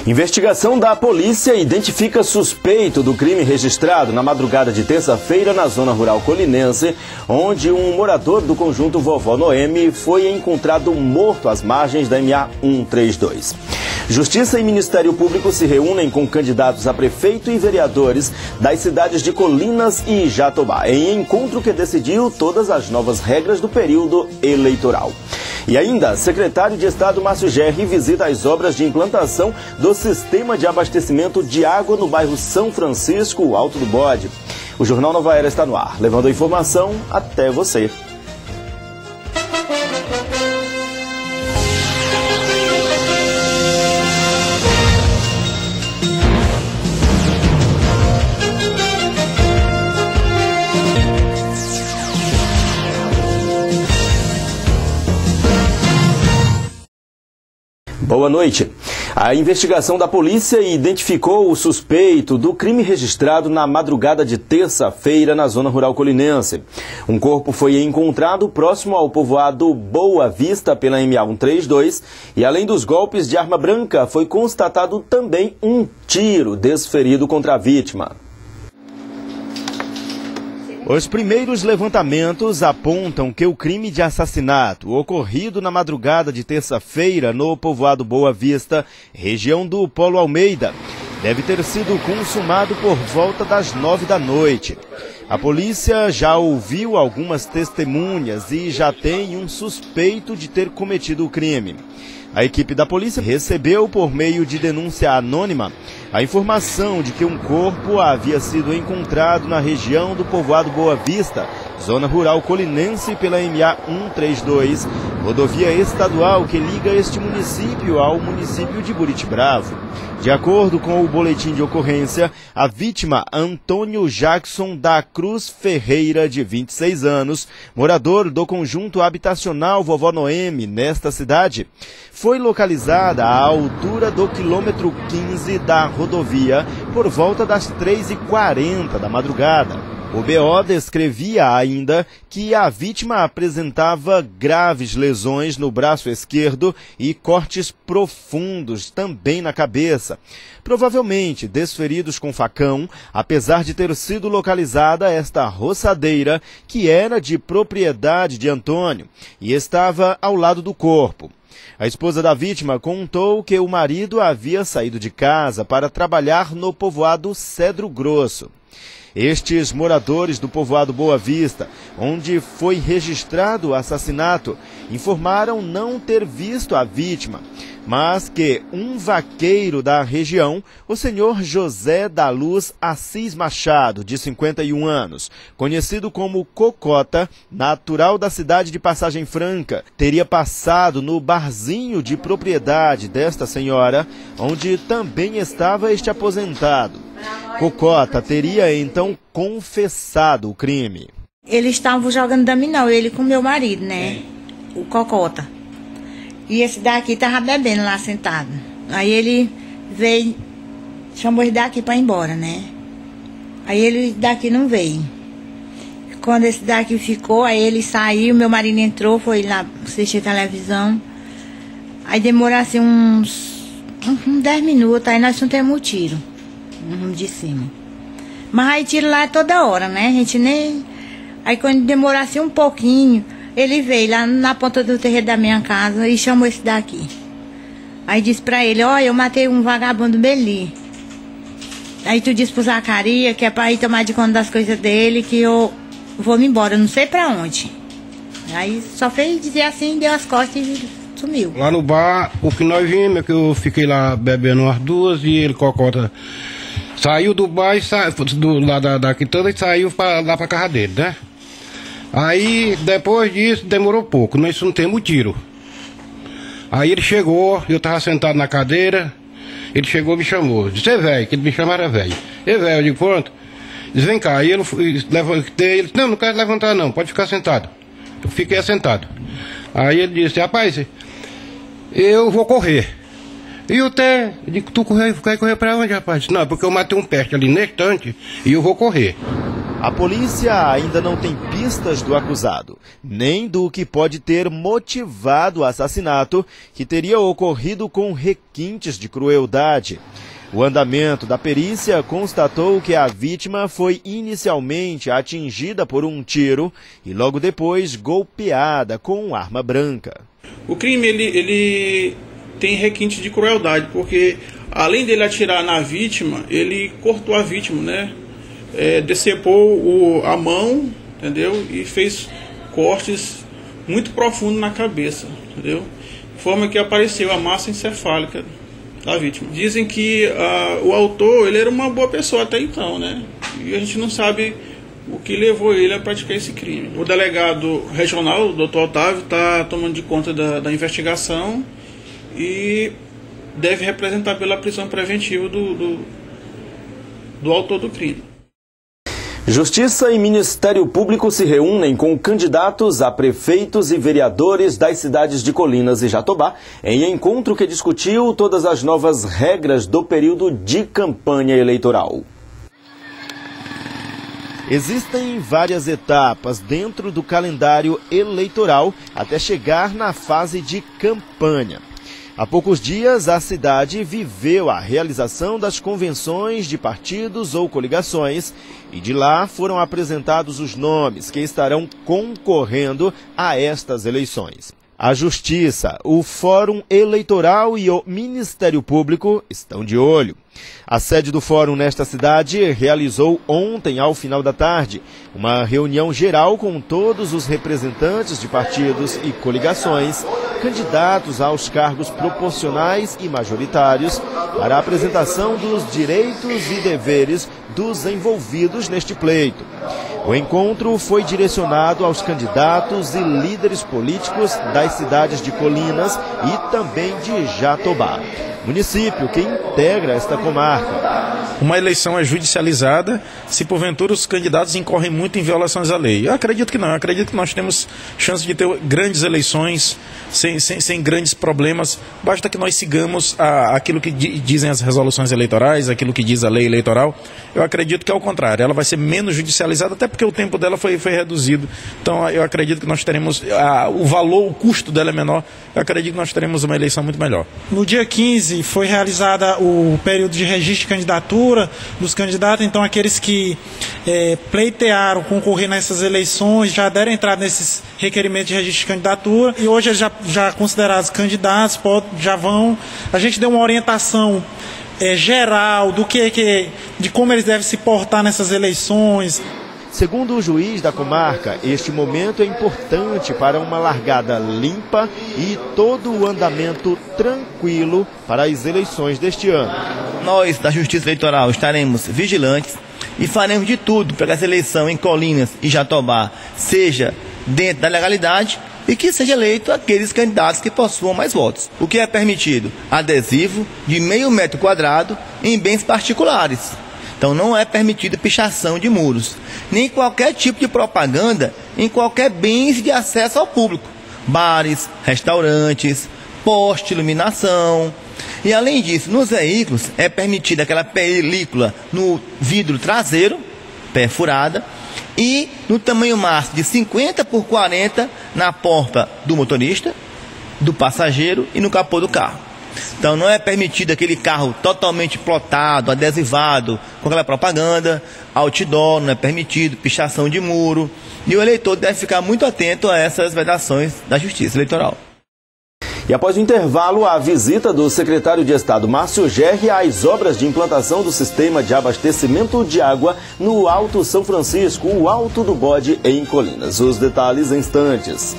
Investigação da polícia identifica suspeito do crime registrado na madrugada de terça-feira na zona rural colinense, onde um morador do conjunto Vovó Noemi foi encontrado morto às margens da MA 132. Justiça e Ministério Público se reúnem com candidatos a prefeito e vereadores das cidades de Colinas e Jatobá, em encontro que decidiu todas as novas regras do período eleitoral. E ainda, secretário de Estado Márcio Gerri visita as obras de implantação do sistema de abastecimento de água no bairro São Francisco, Alto do Bode. O Jornal Nova Era está no ar, levando a informação até você. Boa noite. A investigação da polícia identificou o suspeito do crime registrado na madrugada de terça-feira na zona rural colinense. Um corpo foi encontrado próximo ao povoado Boa Vista pela MA 132 e, além dos golpes de arma branca, foi constatado também um tiro desferido contra a vítima. Os primeiros levantamentos apontam que o crime de assassinato ocorrido na madrugada de terça-feira no povoado Boa Vista, região do Polo Almeida, deve ter sido consumado por volta das 9 da noite. A polícia já ouviu algumas testemunhas e já tem um suspeito de ter cometido o crime. A equipe da polícia recebeu, por meio de denúncia anônima, a informação de que um corpo havia sido encontrado na região do povoado Boa Vista, zona rural colinense, pela MA 132, rodovia estadual que liga este município ao município de Buriti Bravo. De acordo com o boletim de ocorrência, a vítima, Antônio Jackson da Cruz Ferreira, de 26 anos, morador do conjunto habitacional Vovó Noemi, nesta cidade, foi localizada à altura do quilômetro 15 da rodovia por volta das 3h40 da madrugada. O BO descrevia ainda que a vítima apresentava graves lesões no braço esquerdo e cortes profundos também na cabeça, provavelmente desferidos com facão, apesar de ter sido localizada esta roçadeira, que era de propriedade de Antônio e estava ao lado do corpo. A esposa da vítima contou que o marido havia saído de casa para trabalhar no povoado Cedro Grosso. Estes moradores do povoado Boa Vista, onde foi registrado o assassinato, informaram não ter visto a vítima, mas que um vaqueiro da região, o senhor José da Luz Assis Machado, de 51 anos, conhecido como Cocota, natural da cidade de Passagem Franca, teria passado no barzinho de propriedade desta senhora, onde também estava este aposentado. Cocota teria então confessado o crime. Eles estavam jogando dominó, ele com meu marido, né? O Cocota. E esse daqui tava bebendo lá sentado. Aí ele veio, chamou esse daqui para ir embora, né? Aí ele daqui não veio. Quando esse daqui ficou, aí ele saiu, meu marido entrou, foi lá assistir televisão. Aí demorou assim uns 10 minutos, aí nós não temos tiro. De cima. Mas aí tiro lá toda hora, né? A gente nem... Aí quando demorasse um pouquinho, ele veio lá na ponta do terreiro da minha casa e chamou esse daqui. Aí disse pra ele, ó, eu matei um vagabundo Beli. Aí tu disse pro Zacaria que é pra ir tomar de conta das coisas dele, que eu vou me embora, eu não sei pra onde. Aí só fez dizer assim, deu as costas e sumiu. Lá no bar, o que nós vimos é que eu fiquei lá bebendo umas duas e ele, Cocota, saiu do bar, da quitanda e saiu lá pra casa dele, né? Aí, depois disso, demorou pouco, nós não temos tiro. Aí ele chegou, eu tava sentado na cadeira, ele chegou e me chamou. Disse, é velho, que ele me chamava velho. É velho, eu digo, pronto. Disse, vem cá. Aí eu levantei, ele disse, não quero levantar não, pode ficar sentado. Eu fiquei assentado. Aí ele disse, rapaz, eu vou correr. E eu digo, tu quer correr pra onde, rapaz? Não, porque eu matei um peste ali na estante e eu vou correr. A polícia ainda não tem pistas do acusado, nem do que pode ter motivado o assassinato, que teria ocorrido com requintes de crueldade. O andamento da perícia constatou que a vítima foi inicialmente atingida por um tiro e logo depois golpeada com arma branca. O crime ele tem requinte de crueldade, porque além dele atirar na vítima, ele cortou a vítima, né? Decepou a mão, entendeu? E fez cortes muito profundos na cabeça, entendeu? De forma que apareceu a massa encefálica da vítima. Dizem que o autor, ele era uma boa pessoa até então, né? E a gente não sabe o que levou ele a praticar esse crime. O delegado regional, o Dr. Otávio, está tomando de conta da investigação e deve representar pela prisão preventiva do autor do crime. Justiça e Ministério Público se reúnem com candidatos a prefeitos e vereadores das cidades de Colinas e Jatobá em encontro que discutiu todas as novas regras do período de campanha eleitoral. Existem várias etapas dentro do calendário eleitoral até chegar na fase de campanha. Há poucos dias, a cidade viveu a realização das convenções de partidos ou coligações e de lá foram apresentados os nomes que estarão concorrendo a estas eleições. A Justiça, o Fórum Eleitoral e o Ministério Público estão de olho. A sede do Fórum nesta cidade realizou ontem, ao final da tarde, uma reunião geral com todos os representantes de partidos e coligações, candidatos aos cargos proporcionais e majoritários, para a apresentação dos direitos e deveres dos envolvidos neste pleito. O encontro foi direcionado aos candidatos e líderes políticos das cidades de Colinas e também de Jatobá, município que integra esta comarca. Uma eleição é judicializada se porventura os candidatos incorrem muito em violações à lei. Eu acredito que não, eu acredito que nós temos chance de ter grandes eleições sem grandes problemas, basta que nós sigamos aquilo que dizem as resoluções eleitorais, aquilo que diz a lei eleitoral. Eu acredito que é o contrário, ela vai ser menos judicializada, até porque o tempo dela foi reduzido. Então eu acredito que nós teremos, o valor, o custo dela é menor, eu acredito que nós teremos uma eleição muito melhor. No dia 15 foi realizada o período de registro de candidatura dos candidatos, então aqueles que pleitearam concorrer nessas eleições já deram entrada nesses requerimentos de registro de candidatura e hoje eles já considerados candidatos, a gente deu uma orientação geral de como eles devem se portar nessas eleições. Segundo o juiz da comarca, este momento é importante para uma largada limpa e todo o andamento tranquilo para as eleições deste ano. Nós, da Justiça Eleitoral, estaremos vigilantes e faremos de tudo para que essa eleição em Colinas e Jatobá seja dentro da legalidade e que seja eleito aqueles candidatos que possuam mais votos. O que é permitido? Adesivo de meio metro quadrado em bens particulares. Então não é permitido pichação de muros, nem qualquer tipo de propaganda em qualquer bens de acesso ao público. Bares, restaurantes, poste de iluminação. E além disso, nos veículos é permitida aquela película no vidro traseiro, perfurada, e no tamanho máximo de 50 por 40 na porta do motorista, do passageiro e no capô do carro. Então não é permitido aquele carro totalmente plotado, adesivado, com aquela propaganda, outdoor, não é permitido, pichação de muro. E o eleitor deve ficar muito atento a essas vedações da Justiça Eleitoral. E após o intervalo, a visita do secretário de Estado, Márcio Gerri, às obras de implantação do sistema de abastecimento de água no Alto São Francisco, o Alto do Bode, em Colinas. Os detalhes em instantes.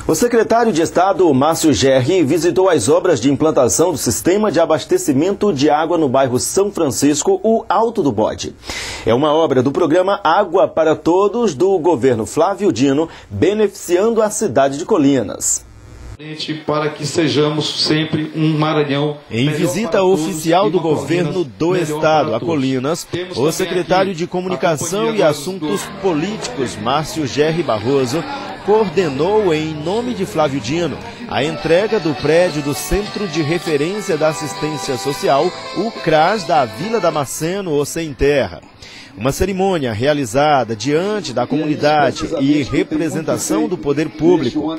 O secretário de Estado, Márcio Gerri, visitou as obras de implantação do sistema de abastecimento de água no bairro São Francisco, o Alto do Bode. É uma obra do programa Água para Todos do governo Flávio Dino, beneficiando a cidade de Colinas. Para que sejamos sempre um Maranhão. Em visita oficial do governo do estado a Colinas, o secretário de Comunicação e Assuntos Políticos, Márcio Gerri Barroso, coordenou, em nome de Flávio Dino, a entrega do prédio do Centro de Referência da Assistência Social, o CRAS da Vila Damasceno, ou Sem Terra. Uma cerimônia realizada diante da comunidade e representação do poder público.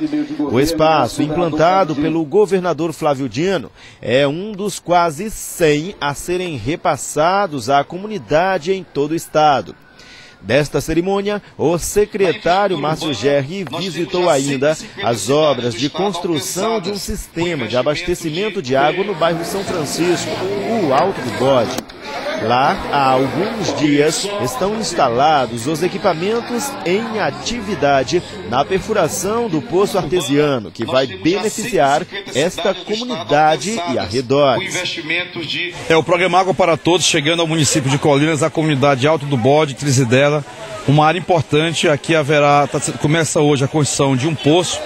O espaço implantado pelo governador Flávio Dino é um dos quase 100 a serem repassados à comunidade em todo o estado. Desta cerimônia, o secretário Márcio Gerri visitou ainda as obras de construção de um sistema de abastecimento de água no bairro São Francisco, o Alto do Bode. Lá, há alguns dias, estão instalados os equipamentos em atividade na perfuração do poço artesiano, que vai beneficiar esta comunidade e arredores. O programa Água para Todos chegando ao município de Colinas, a comunidade Alto do Bode, Trizidela, uma área importante. Aqui começa hoje a construção de um poço,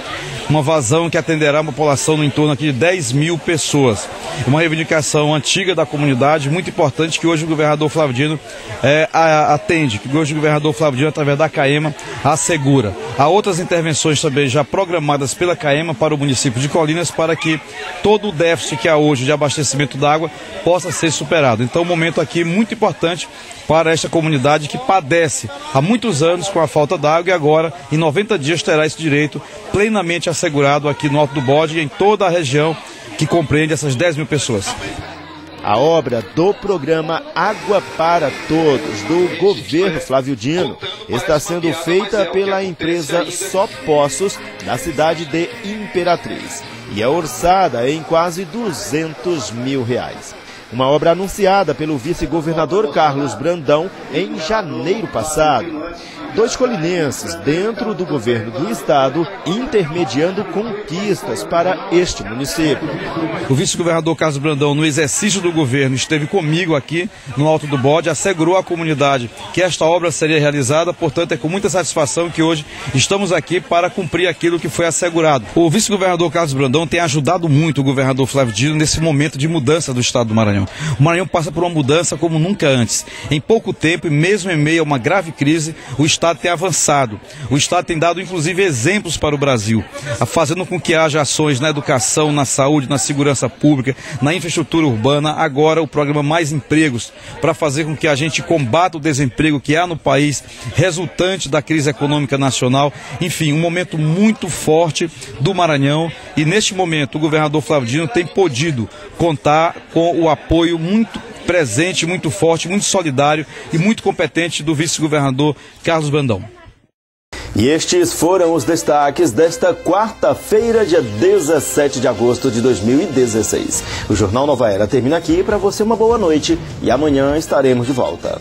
uma vazão que atenderá uma população no entorno aqui de 10 mil pessoas. Uma reivindicação antiga da comunidade, muito importante, que hoje o governador Flávio Dino atende, que hoje o governador Flávio Dino, através da CAEMA, assegura. Há outras intervenções também já programadas pela CAEMA para o município de Colinas, para que todo o déficit que há hoje de abastecimento d'água possa ser superado. Então, um momento aqui muito importante para esta comunidade que padece há muitos anos com a falta d'água, e agora, em 90 dias, terá esse direito plenamente assegurado aqui no Alto do Bode e em toda a região que compreende essas 10 mil pessoas. A obra do programa Água para Todos, do governo Flávio Dino, está sendo feita pela empresa Só Poços, na cidade de Imperatriz, e é orçada em quase R$200 mil. Uma obra anunciada pelo vice-governador Carlos Brandão em janeiro passado. 2 colinenses dentro do governo do estado intermediando conquistas para este município. O vice-governador Carlos Brandão, no exercício do governo, esteve comigo aqui no Alto do Bode, assegurou à comunidade que esta obra seria realizada, portanto é com muita satisfação que hoje estamos aqui para cumprir aquilo que foi assegurado. O vice-governador Carlos Brandão tem ajudado muito o governador Flávio Dino nesse momento de mudança do estado do Maranhão. O Maranhão passa por uma mudança como nunca antes. Em pouco tempo, e mesmo em meio a uma grave crise, o Estado tem avançado. O Estado tem dado, inclusive, exemplos para o Brasil, fazendo com que haja ações na educação, na saúde, na segurança pública, na infraestrutura urbana. Agora, o programa Mais Empregos, para fazer com que a gente combata o desemprego que há no país, resultante da crise econômica nacional. Enfim, um momento muito forte do Maranhão. E, neste momento, o governador Flávio Dino tem podido contar com o apoio muito presente, muito forte, muito solidário e muito competente do vice-governador Carlos Brandão. E estes foram os destaques desta quarta-feira, dia 17 de agosto de 2016. O Jornal Nova Era termina aqui. Para você, uma boa noite e amanhã estaremos de volta.